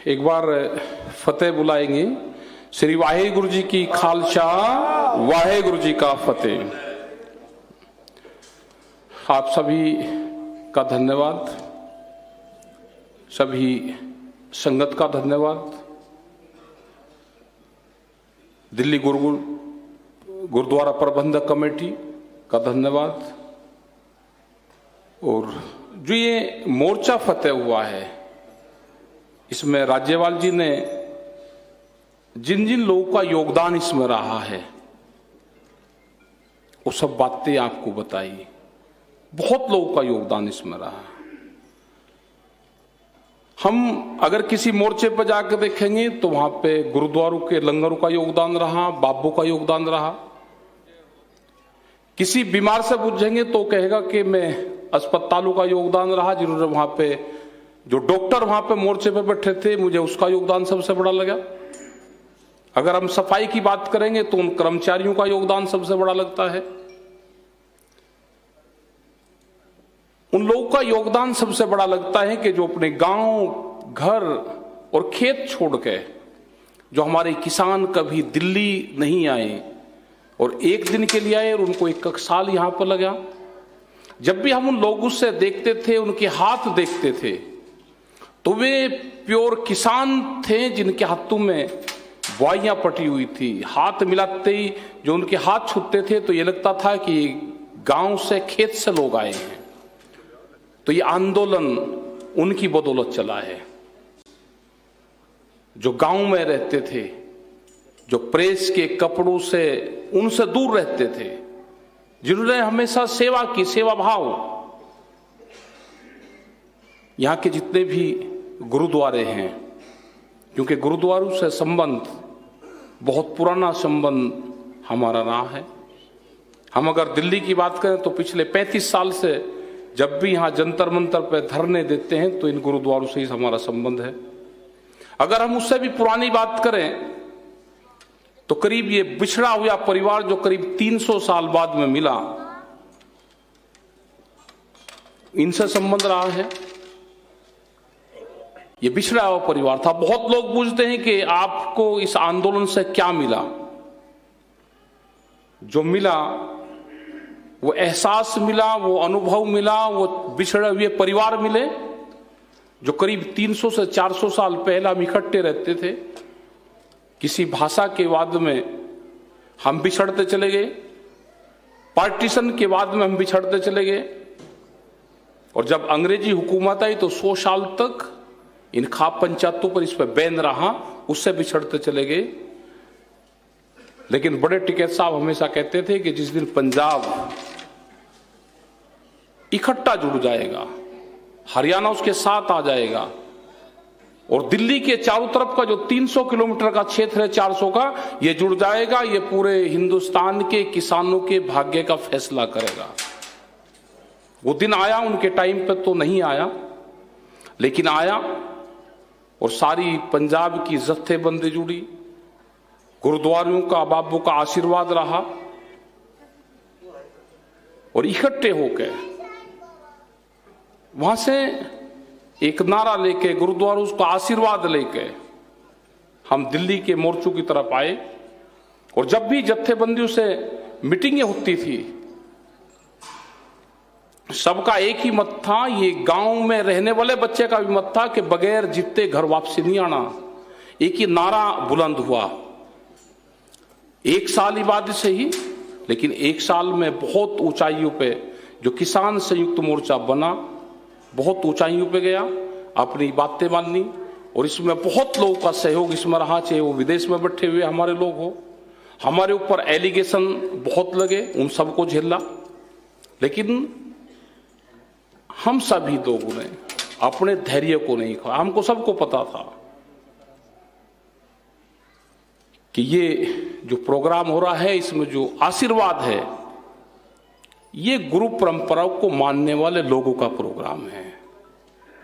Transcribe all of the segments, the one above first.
एक बार फतेह बुलाएंगे। श्री वाहेगुरु जी की खालसा, वाहेगुरु जी का फतेह। आप सभी का धन्यवाद, सभी संगत का धन्यवाद, दिल्ली गुरुद्वारा प्रबंधक कमेटी का धन्यवाद। और जो ये मोर्चा फतेह हुआ है, इसमें राज्यपाल जी ने जिन जिन लोगों का योगदान इसमें रहा है वो सब बातें आपको बताई। बहुत लोगों का योगदान इसमें रहा। हम अगर किसी मोर्चे पर जाकर देखेंगे तो वहां पे गुरुद्वारों के लंगरों का योगदान रहा, बाबों का योगदान रहा। किसी बीमार से पूछेंगे तो कहेगा कि मैं अस्पतालों का योगदान रहा, जिन्होंने वहां पे जो डॉक्टर वहां पे मोर्चे पे बैठे थे, मुझे उसका योगदान सबसे बड़ा लगा। अगर हम सफाई की बात करेंगे तो उन कर्मचारियों का योगदान सबसे बड़ा लगता है। उन लोगों का योगदान सबसे बड़ा लगता है कि जो अपने गांव, घर और खेत छोड़ के, जो हमारे किसान कभी दिल्ली नहीं आए और एक दिन के लिए आए और उनको एक साल यहां पर लगा। जब भी हम उन लोगों से देखते थे, उनके हाथ देखते थे, तो वे प्योर किसान थे जिनके हाथों में बुआइयां पटी हुई थी। हाथ मिलाते ही जो उनके हाथ छूते थे तो ये लगता था कि गांव से, खेत से लोग आए हैं। तो ये आंदोलन उनकी बदौलत चला है, जो गांव में रहते थे, जो प्रेस के कपड़ों से उनसे दूर रहते थे, जिन्होंने हमेशा सेवा की, सेवा भाव। यहां के जितने भी गुरुद्वारे हैं, क्योंकि गुरुद्वारों से संबंध बहुत पुराना संबंध हमारा रहा है। हम अगर दिल्ली की बात करें तो पिछले 35 साल से जब भी यहां जंतर मंतर पर धरने देते हैं तो इन गुरुद्वारों से ही हमारा संबंध है। अगर हम उससे भी पुरानी बात करें तो करीब ये बिछड़ा हुआ परिवार जो करीब 300 साल बाद में मिला, इनसे संबंध रहा है। ये बिछड़ा हुआ परिवार था। बहुत लोग पूछते हैं कि आपको इस आंदोलन से क्या मिला। जो मिला वो एहसास मिला, वो अनुभव मिला, वो बिछड़े हुए परिवार मिले, जो करीब 300 से 400 साल पहले हम इकट्ठे रहते थे। किसी भाषा के बाद में हम बिछड़ते चले गए, पार्टीशन के बाद में हम बिछड़ते चले गए, और जब अंग्रेजी हुकूमत आई तो 100 साल तक इन खाप पंचायतों पर इस पर बैन रहा, उससे बिछड़ते चले गए। लेकिन बड़े टिकैत साहब हमेशा कहते थे कि जिस दिन पंजाब इकट्ठा जुड़ जाएगा, हरियाणा उसके साथ आ जाएगा, और दिल्ली के चारों तरफ का जो 300 किलोमीटर का क्षेत्र है, 400 का, ये जुड़ जाएगा, ये पूरे हिंदुस्तान के किसानों के भाग्य का फैसला करेगा। वो दिन आया, उनके टाइम पे तो नहीं आया, लेकिन आया, और सारी पंजाब की जत्थेबंदी जुड़ी। गुरुद्वारों का, बाबू का आशीर्वाद रहा, और इकट्ठे होकर वहां से एक नारा लेके, गुरुद्वारों का आशीर्वाद लेके हम दिल्ली के मोर्चों की तरफ आए। और जब भी जत्थेबंदियों से मीटिंगें होती थी, सबका एक ही मत था, ये गांव में रहने वाले बच्चे का भी मत था कि बगैर जीते घर वापसी नहीं आना। एक ही नारा बुलंद हुआ। एक साल ही बाद से ही, लेकिन एक साल में बहुत ऊंचाइयों पे जो किसान संयुक्त मोर्चा बना, बहुत ऊंचाइयों पे गया, अपनी बातें माननी, और इसमें बहुत लोगों का सहयोग इसमें रहा, चाहे वो विदेश में बैठे हुए हमारे लोग हो। हमारे ऊपर एलिगेशन बहुत लगे, उन सबको झेला, लेकिन हम सभी लोगों ने अपने धैर्य को नहीं खोया। हमको सबको पता था कि ये जो प्रोग्राम हो रहा है, इसमें जो आशीर्वाद है, ये गुरु परंपराओं को मानने वाले लोगों का प्रोग्राम है,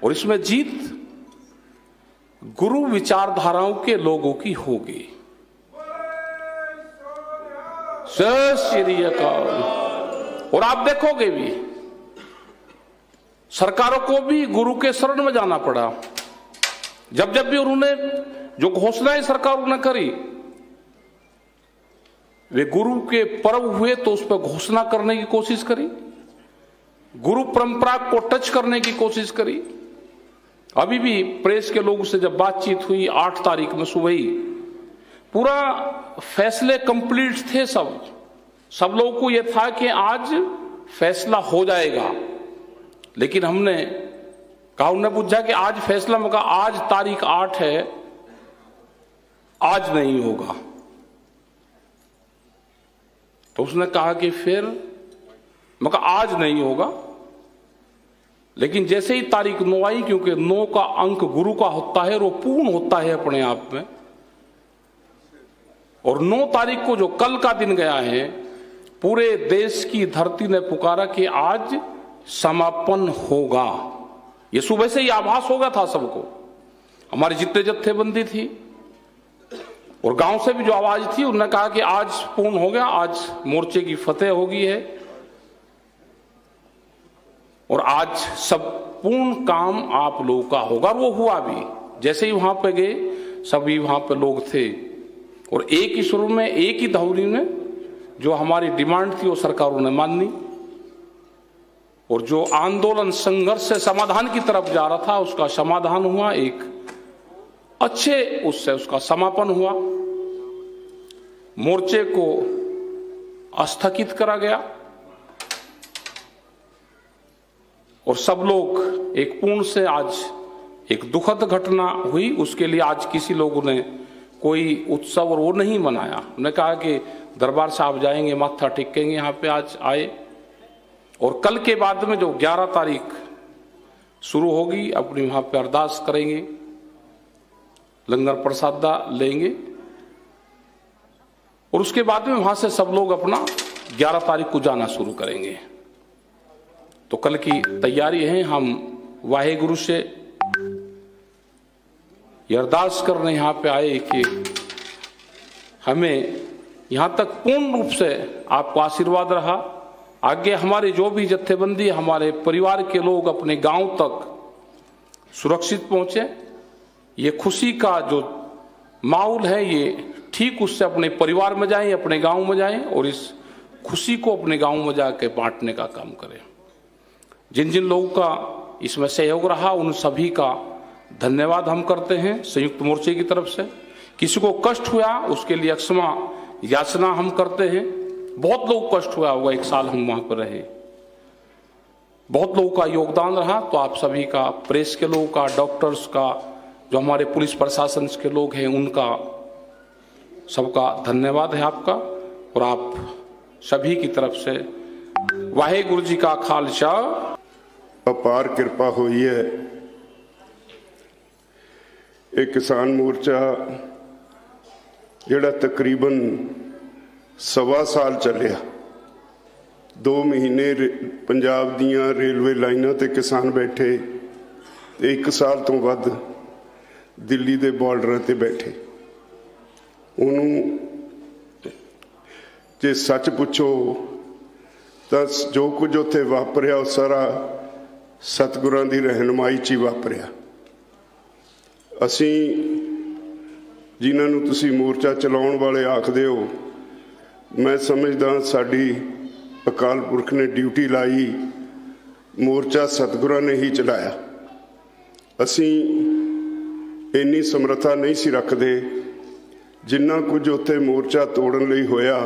और इसमें जीत गुरु विचारधाराओं के लोगों की होगी। जय श्री अकाल। और आप देखोगे भी सरकारों को भी गुरु के शरण में जाना पड़ा। जब जब भी उन्होंने जो घोषणाएं सरकार ने करी, वे गुरु के पर्व हुए तो उस पर घोषणा करने की कोशिश करी, गुरु परंपरा को टच करने की कोशिश करी। अभी भी प्रेस के लोगों से जब बातचीत हुई 8 तारीख में सुबह ही, पूरा फैसले कंप्लीट थे, सब लोगों को यह था कि आज फैसला हो जाएगा। लेकिन हमने कहा, उन्हें पूछा कि आज फैसला, मैं कहा आज तारीख 8 है, आज नहीं होगा। तो उसने कहा कि फिर, मैं कहा आज नहीं होगा। लेकिन जैसे ही तारीख 9 आई, क्योंकि 9 का अंक गुरु का होता है, वो पूर्ण होता है अपने आप में, और 9 तारीख को जो कल का दिन गया है, पूरे देश की धरती ने पुकारा कि आज समापन होगा। ये सुबह से ही आभास हो गया था सबको। हमारी जितने जत्थेबंदी थी और गांव से भी जो आवाज थी, उन्होंने कहा कि आज पूर्ण हो गया, आज मोर्चे की फतेह हो गई है और आज सब पूर्ण काम आप लोगों का होगा। और वो हुआ भी। जैसे ही वहां पे गए, सभी वहां पे लोग थे और एक ही सुर में, एक ही धौनी में जो हमारी डिमांड थी वो सरकारों ने मानी, और जो आंदोलन संघर्ष से समाधान की तरफ जा रहा था उसका समाधान हुआ, एक अच्छे उससे उसका समापन हुआ। मोर्चे को स्थगित करा गया और सब लोग एक पूर्ण से, आज एक दुखद घटना हुई, उसके लिए आज किसी लोगों ने कोई उत्सव और वो नहीं मनाया। उन्होंने कहा कि दरबार साहब जाएंगे, माथा टेकेंगे, यहाँ पे आज आए, और कल के बाद में जो 11 तारीख शुरू होगी, अपनी वहां पे अरदास करेंगे, लंगर प्रसादा लेंगे, और उसके बाद में वहां से सब लोग अपना 11 तारीख को जाना शुरू करेंगे। तो कल की तैयारी है। हम वाहेगुरु से ये अरदास करने यहाँ पे आए कि हमें यहाँ तक पूर्ण रूप से आपको आशीर्वाद रहा, आगे हमारे जो भी जत्थेबंदी, हमारे परिवार के लोग अपने गांव तक सुरक्षित पहुंचे। ये खुशी का जो माहौल है, ये ठीक उससे अपने परिवार में जाएं, अपने गांव में जाएं और इस खुशी को अपने गांव में जाके बांटने का काम करें। जिन जिन लोगों का इसमें सहयोग रहा, उन सभी का धन्यवाद हम करते हैं संयुक्त मोर्चे की तरफ से। किसी को कष्ट हुआ उसके लिए क्षमा याचना हम करते हैं। बहुत लोग कष्ट हुआ होगा, 1 साल हम वहां पर रहे, बहुत लोगों का योगदान रहा। तो आप सभी का, प्रेस के लोगों का, डॉक्टर्स का, जो हमारे पुलिस प्रशासन के लोग हैं, उनका सबका धन्यवाद है आपका। और आप सभी की तरफ से वाहेगुरु जी का खालसा। अपार कृपा हुई है। एक किसान मोर्चा जिहड़ा तकरीबन 1.25 साल चलिया, 2 महीने पंजाब दियां रेलवे लाइनां ते किसान बैठे, 1 साल तो वध दिल्ली दे बॉर्डर ते बैठे। उन्होंने जे सच पुछो तो जो कुछ उत्थे वापरिया वो सारा सतगुरां दी रहनुमाई च ही वापरिया। असीं जिन्हां नूं तुसीं मोर्चा चलाउण वाले आखदे हो, मैं समझदा साडी अकाल पुरख ने ड्यूटी लाई, मोर्चा सतगुरां ने ही चलाया। असीं इन्नी समर्था नहीं सी रखदे जिन्ना कुछ उत्थे मोर्चा तोड़न लई होया।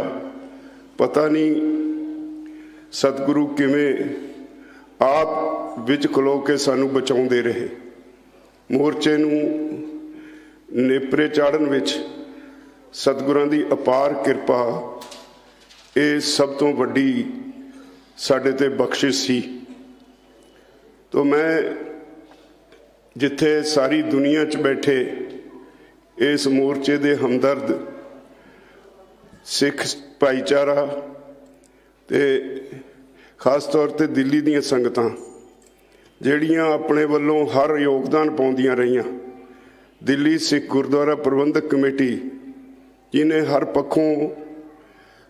पता नहीं सतगुरु किवें आप विच खलो के सानू बचाउंदे रहे। मोर्चे नूं नेपरे चाढ़न विच सतगुरां दी अपार कृपा, ये सब तो वड्डी साडे ते बख्शिश सी। तो मैं जिथे सारी दुनिया च बैठे इस मोर्चे दे हमदर्द सिख भाईचारा ते खास तौर ते दिल्ली दीयां संगतां ਜਿਹੜੀਆਂ अपने वालों हर योगदान पाउंदियां रहियां, दिल्ली सिख गुरुद्वारा प्रबंधक कमेटी जिन्हें हर पक्षों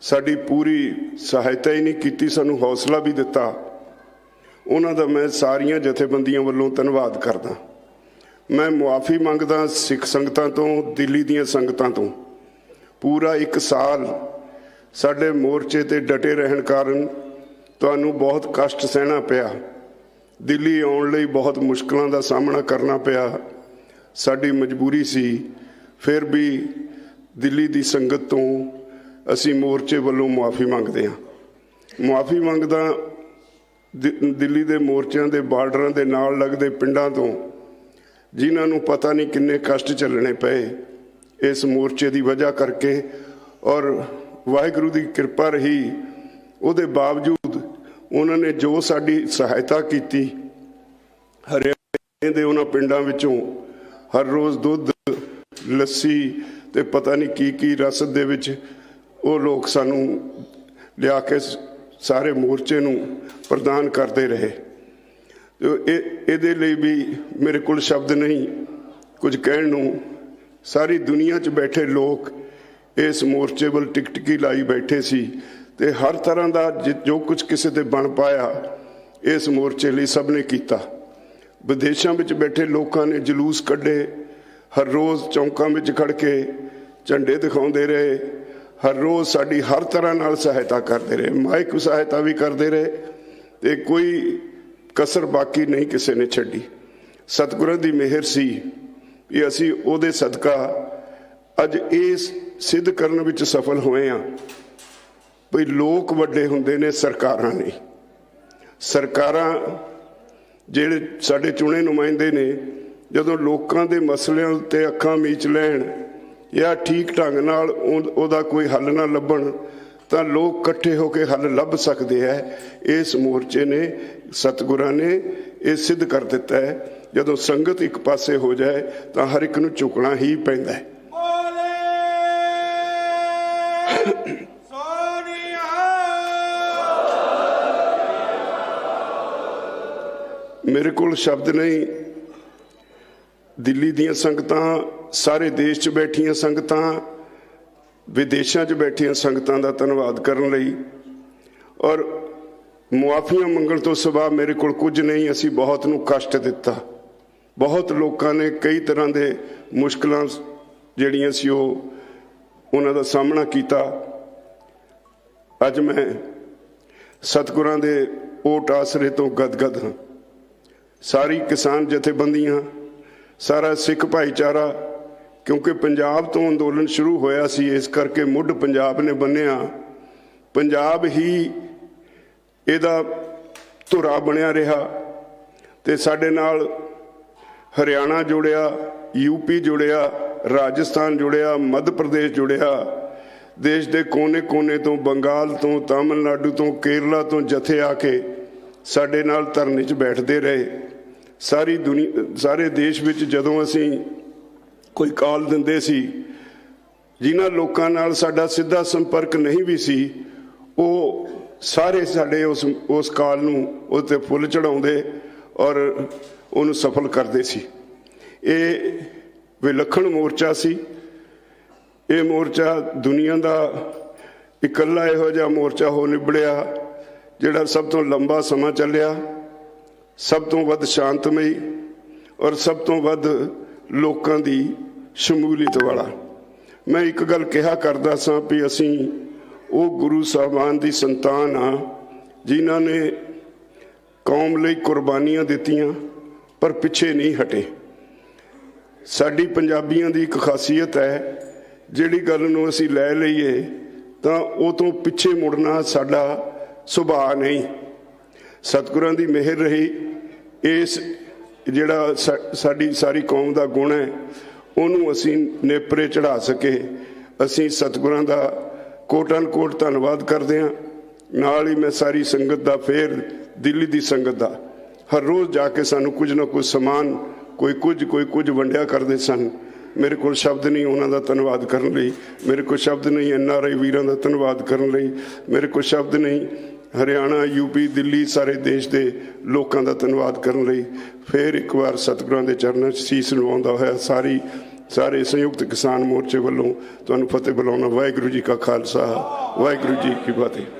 साडी पूरी सहायता ही नहीं की, सानू हौसला भी दिता, उन्हां दा मैं सारियां जथेबंदियां वालों धन्नवाद करदा। मैं मुआफ़ी मंगदा सिख संगतां तो, दिल्ली दीयां संगतां तो। पूरा 1 साल साडे मोर्चे ते डटे रहन कारण तुहानूं बहुत कष्ट सहना पिया। दिल्ली आउण लई बहुत मुश्किलों का सामना करना पिया। साडी मजबूरी सी, फिर भी दिल्ली की संगत तो असी मोर्चे वालों मुआफ़ी मंगते हैं। मुआफ़ी मंगदा दिल्ली के मोर्चों के बार्डर के नाल लगते पिंडां तो, जिन्होंने पता नहीं किन्ने कष्ट झलने पे इस मोर्चे की वजह करके, और वाहिगुरू की कृपा रही उहदे बावजूद उन्होंने जो साडी सहायता की। हरियाणे के उन्हां पिंडां विचों हर रोज़ दुध, लस्सी ते पता नहीं की रसद दे विच वो लोग सानू लिया के सारे मोर्चे नूं प्रदान करते रहे। तो इहदे लई भी मेरे कोल शब्द नहीं कुछ कहण नूं। सारी दुनिया च बैठे लोग इस मोर्चे वल टिकटकी लाई बैठे सी ते हर तरह का जो कुछ किसी ते बन पाया इस मोर्चे लिए सब ने किया। विदेशों में बैठे लोगों ने जलूस कढ़े, हर रोज़ चौंकों में खड़ के झंडे दिखाते रहे, हर रोज़ साड़ी हर तरह नाल सहायता करते रहे, माइक सहायता भी करते रहे, ते कोई कसर बाकी नहीं किसी ने छड्डी। सतगुरां दी मेहर सी कि असी उहदे सदका अज इस सिद्ध करन विच सफल होए हां भई लोग वड्डे हुंदे ने, सरकारां नहीं। सरकारां ਜਿਹੜੇ ਸਾਡੇ ਚੁਣੇ ਨੁਮਾਇੰਦੇ ਨੇ ਜਦੋਂ ਲੋਕਾਂ ਦੇ ਮਸਲਿਆਂ ਉੱਤੇ ਅੱਖਾਂ ਮੀਚ ਲੈਣ ਜਾਂ ਠੀਕ ਢੰਗ ਨਾਲ ਉਹਦਾ ਕੋਈ ਹੱਲ ਨਾ ਲੱਭਣ ਤਾਂ ਲੋਕ ਇਕੱਠੇ ਹੋ ਕੇ ਹੱਲ ਲੱਭ ਸਕਦੇ ਹੈ। ਇਸ ਮੋਰਚੇ ਨੇ, ਸਤਿਗੁਰਾਂ ਨੇ ਇਹ ਸਿੱਧ ਕਰ ਦਿੱਤਾ ਹੈ ਜਦੋਂ ਸੰਗਤ ਇੱਕ ਪਾਸੇ ਹੋ ਜਾਏ ਤਾਂ ਹਰ ਇੱਕ ਨੂੰ ਝੁਕਣਾ ਹੀ ਪੈਂਦਾ ਹੈ। मेरे को शब्द नहीं। दिल्ली दियां संगतां, सारे देश च बैठियां संगतां, विदेशों च बैठियां संगतां दा धन्नवाद करन लई, और मुआफ़ियां मंगण तो सिवा मेरे को कुछ नहीं। असी बहुत नूं कष्ट दिता, बहुत लोगों ने कई तरह के मुश्किलां जिहड़ियां सी उन्हां दा सामना किया। अज मैं सतगुरां दे ओट आसरे तो गदगद हाँ। सारी किसान जथेबंदियां, सारा सिख भाईचारा, क्योंकि पंजाब तो अंदोलन शुरू होया सी, इस करके मुढ़ पंजाब ने बन्निया। पंजाब ही इहदा धुरा बनिया रहा ते साडे नाल हरियाणा जुड़िया, यूपी जुड़िया, राजस्थान जुड़िया, मध्य प्रदेश जुड़िया। देश के कोने कोने तो, बंगाल तो, तमिलनाडु तो, केरला तो जथे आके साडे नाल धरने च बैठते रहे। सारी दुनिया, सारे देश विच जदों असी कोई कॉल दिंदे सी, जिन्हां लोकां नाल साडा सीधा संपर्क नहीं भी सी, वो सारे साडे उस कॉल नूं उत्ते फुल चढ़ाउंदे और उहनूं सफल करदे सी। ये विलखण मोर्चा सी। ये मोर्चा दुनिया का इकल्ला इहो जिहा मोर्चा हो निबड़िया जिहड़ा सब तो लंबा समा चलिया, सब तो वध शांतमई और सब तो वध लोकां दी शमूलीयत वाला। मैं एक गल कहा करदा सां भी असीं वो गुरु साहबान दी संतान हाँ जिन्हां ने कौम लई कुर्बानियां दित्तियां पर पिछे नहीं हटे। साडी पंजाबियां दी एक खासियत है, जिहड़ी गल नूं असीं लै लईए तां वो तो पिछे मुड़ना साडा सुभाਅ नहीं। सतगुरां दी मेहर रही, इस जिहड़ा साडी सारी कौम दा गुण है उहनूं असीं नेपरे चढ़ा सके। असीं सतगुरां दा कोटन कोट धन्नवाद करदे हां। नाल ही मैं सारी संगत दा, फिर दिल्ली दी संगत दा, हर रोज़ जाके सानूं कुछ ना कुछ समान, कोई कुछ वंडिया करदे सन। मेरे को शब्द नहीं उन्हां दा धन्नवाद करन लई, मेरे को शब्द नहीं NRI वीरां दा धन्नवाद करन लई, मेरे को शब्द नहीं हरियाणा, यूपी, दिल्ली, सारे देश के लोगों का धन्नवाद करन लई। फिर एक बार सतगुरां दे चरणों 'च सीस नवाउंदा होया सारे संयुक्त किसान मोर्चे वालों तुहानूं फतेह बुलाउणा। वाहिगुरू जी का खालसा, वाहिगुरू जी की फतेह।